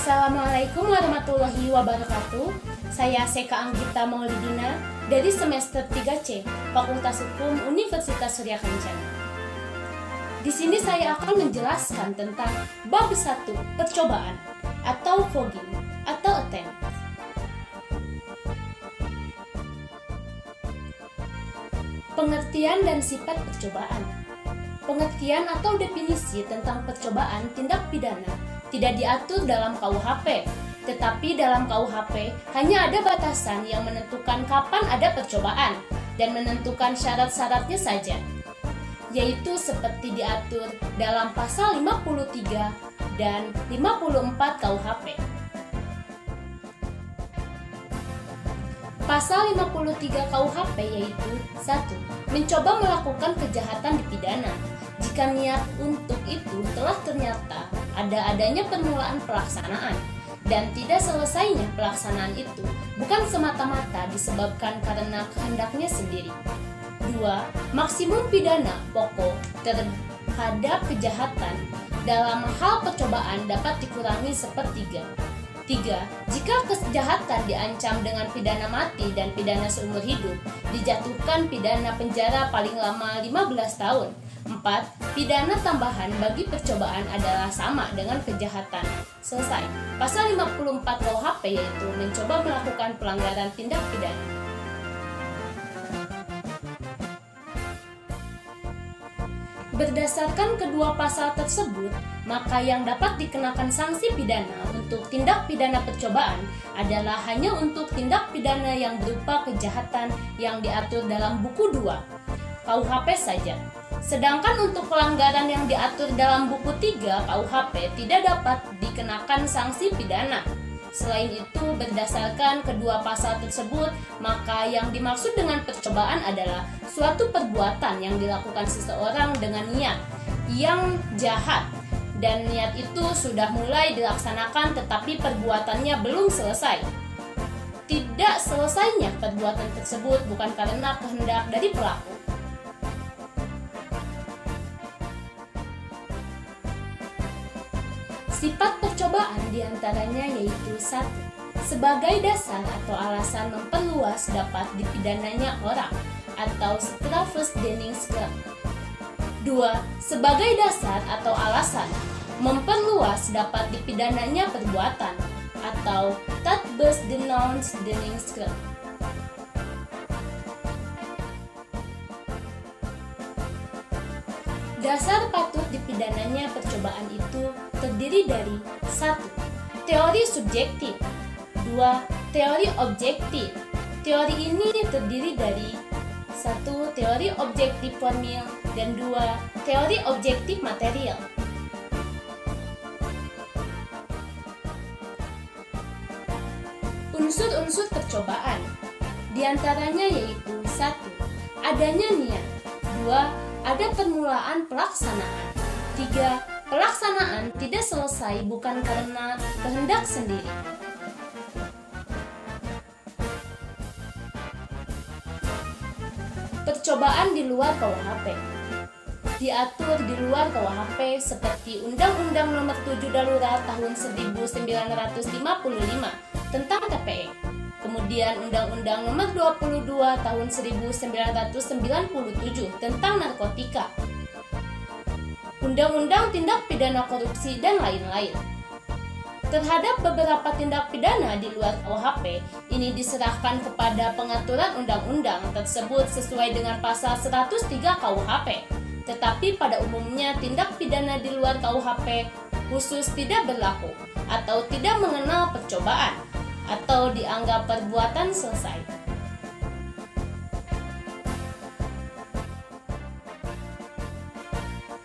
Assalamualaikum warahmatullahi wabarakatuh. Saya Seka Anggita Maulidina dari semester 3C, Fakultas Hukum Universitas Surya Kencana. Di sini saya akan menjelaskan tentang bab 1, percobaan atau fogging atau attempt. Pengertian dan sifat percobaan. Pengertian atau definisi tentang percobaan tindak pidana tidak diatur dalam KUHP, tetapi dalam KUHP hanya ada batasan yang menentukan kapan ada percobaan dan menentukan syarat-syaratnya saja, yaitu seperti diatur dalam pasal 53 dan 54 KUHP. Pasal 53 KUHP yaitu 1. Mencoba melakukan kejahatan dipidana jika niat untuk itu telah ternyata adanya permulaan pelaksanaan dan tidak selesainya pelaksanaan itu bukan semata-mata disebabkan karena kehendaknya sendiri. 2. Maksimum pidana pokok terhadap kejahatan dalam hal percobaan dapat dikurangi sepertiga. 3. Jika kejahatan diancam dengan pidana mati dan pidana seumur hidup, dijatuhkan pidana penjara paling lama 15 tahun. 4. Pidana tambahan bagi percobaan adalah sama dengan kejahatan. Selesai. Pasal 54 KUHP yaitu mencoba melakukan pelanggaran tindak pidana. Berdasarkan kedua pasal tersebut, maka yang dapat dikenakan sanksi pidana untuk tindak pidana percobaan adalah hanya untuk tindak pidana yang berupa kejahatan yang diatur dalam buku 2 KUHP saja. Sedangkan untuk pelanggaran yang diatur dalam buku 3 KUHP tidak dapat dikenakan sanksi pidana. Selain itu, berdasarkan kedua pasal tersebut, maka yang dimaksud dengan percobaan adalah suatu perbuatan yang dilakukan seseorang dengan niat yang jahat, dan niat itu sudah mulai dilaksanakan tetapi perbuatannya belum selesai. Tidak selesainya perbuatan tersebut bukan karena kehendak dari pelaku. Sifat percobaan diantaranya yaitu 1. Sebagai dasar atau alasan memperluas dapat dipidananya orang atau strafverdienstgrund. 2. Sebagai dasar atau alasan memperluas dapat dipidananya perbuatan atau strafverdienstgrund. Dasar patut dipidananya percobaan itu terdiri dari 1. Teori subjektif. 2. Teori objektif. Teori ini terdiri dari 1. Teori objektif formil dan 2. Teori objektif material. Unsur-unsur percobaan diantaranya yaitu 1. Adanya niat. 2. Ada permulaan pelaksanaan. 3. Pelaksanaan tidak selesai bukan karena kehendak sendiri. Percobaan di luar KUHP diatur di luar KUHP seperti Undang-Undang Nomor 7 Darurat Tahun 1955 tentang TPE. Kemudian Undang-Undang Nomor 22 Tahun 1997 tentang narkotika, Undang-Undang Tindak Pidana Korupsi, dan lain-lain. Terhadap beberapa tindak pidana di luar KUHP, ini diserahkan kepada pengaturan undang-undang tersebut sesuai dengan pasal 103 KUHP. Tetapi pada umumnya tindak pidana di luar KUHP khusus tidak berlaku atau tidak mengenal percobaan atau dianggap perbuatan selesai.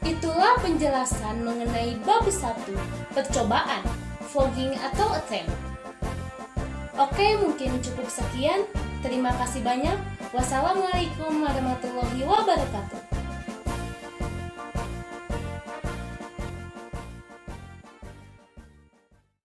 Itulah penjelasan mengenai bab 1, percobaan, fogging atau attempt. Oke, mungkin cukup sekian. Terima kasih banyak. Wassalamualaikum warahmatullahi wabarakatuh.